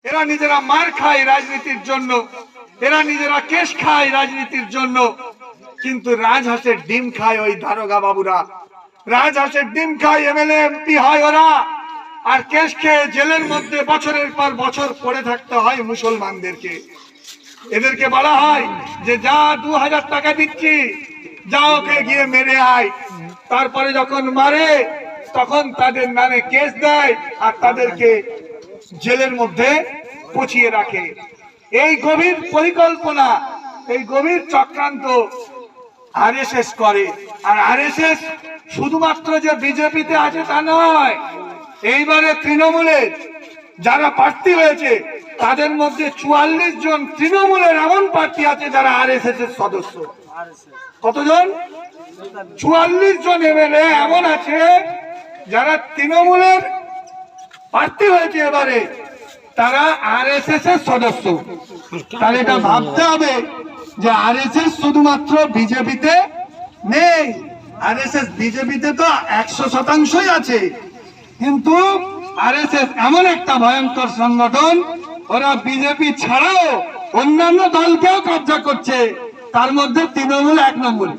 এরা নিজেরা মার খায় রাজনীতির জন্য, এরা নিজেরা কেশ খায় রাজনীতির জন্য, কিন্তু রাজহাঁসের ডিম খায় ওই দারোগা বাবুরা, রাজহাঁসের ডিম খায় এমএলএ এমপি হয় ওরা, আর কেশ খেয়ে জেলের মধ্যে বছরের পর বছর পড়ে থাকতে হয় মুসলমানদেরকে। এদেরকে বলা হয় যে যা 2000 টাকা দিচ্ছি, যা ওকে গিয়ে মেরে আয়। তারপরে যখন মারে তখন তাদের নামে কেস দেয় আর তাদেরকে জেলের মধ্যে পচিয়ে রাখে। এই গভীর পরিকল্পনা, এই গভীর চক্রান্ত আরএসএস করে। আর আরএসএস শুধুমাত্র যে বিজেপিতে আছে তা নয়, এইবারে তৃণমূলের যারা প্রার্থী হয়েছে তাদের মধ্যে 44 জন তৃণমূলের এমন প্রার্থী আছে যারা আরএসএস এর সদস্য। কতজন? 44 জন এমএলএ এমন আছে যারা তৃণমূলের প্রার্থী হয়েছে এবারে, তারা আরএসএস এর সদস্য। তাহলে এটা ভাবতে হবে যে আরএসএস শুধুমাত্র বিজেপিতে নেই, আরএসএস বিজেপিতে তো 100% আছে, কিন্তু আরএসএস এমন একটা ভয়ঙ্কর সংগঠন, ওরা বিজেপি ছাড়াও অন্যান্য দলকেও কব্জা করছে। তার মধ্যে তৃণমূল 1 নম্বরে,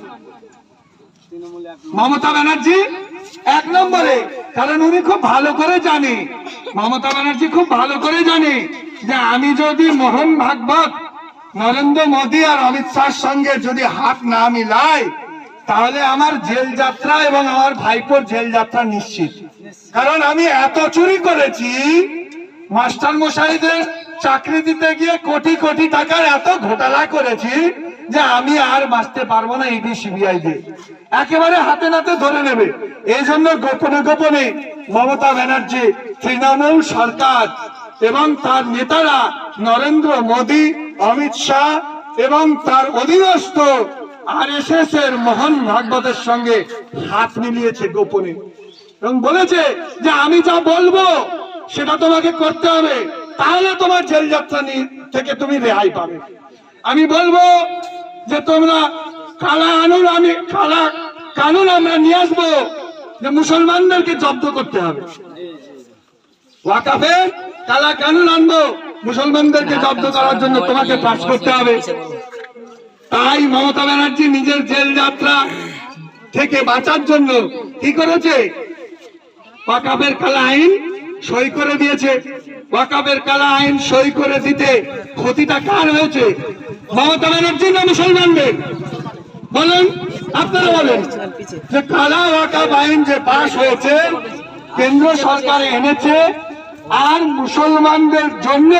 মমতা ব্যানার্জি 1 নম্বরে। কারণ উনি খুব ভালো করে জানে, মমতা ব্যানার্জি খুব ভালো করে জানে যে আমি যদি মোহন ভাগবত, নরেন্দ্র মোদী আর অমিত শাহর সঙ্গে যদি হাত না মিলাই, তাহলে আমার জেল যাত্রা এবং আমার ভাইপোর জেল যাত্রা নিশ্চিত। কারণ আমি এত চুরি করেছি, মাস্টার মশাইদের চাকরি দিতে গিয়ে কোটি কোটি টাকার এত ঘোটালা করেছি যে আমি আর বাঁচতে পারবো না। ইডি সিবিআই দিয়ে একেবারে হাতে নাতে ধরে নেবে। এই জন্য গোপনে গোপনে মমতা ব্যানার্জি, তৃণমূল সরকার এবং তার নেতারা নরেন্দ্র মোদী, অমিত শাহ এবং তার অধীনস্থ আরএসএস এর মোহন ভাগবতের সঙ্গে হাত মিলিয়েছে গোপনে, এবং বলেছে যে আমি যা বলবো সেটা তোমাকে করতে হবে, তাহলে তোমার জেল যাত্রা থেকে তুমি রেহাই পাবে। আমি বলবো যে তোমরা কালা কানুন আমরা নিয়ে আসবো, যে মুসলমানদেরকে জব্দ করতে হবে, ওয়াকাফে কালা কানুন আনবো, মুসলমানদেরকে জব্দ করার জন্য তোমাকে পাস করতে হবে। তাই মমতা ব্যানার্জি নিজের জেল যাত্রা থেকে বাঁচার জন্য কি করেছে? ওয়াকাফের কালা আইন সই করে দিয়েছে। ওয়াকাফের কালা আইন সই করে দিতে ক্ষতিটা কার হয়েছে? মমতা ব্যানার্জি না মুসলমানদের? বলেন, আপনারা বলেন। যে কালা ওয়াকাফ আইন যে পাশ হয়েছে, কেন্দ্র সরকার এনেছে আর মুসলমানদের জন্য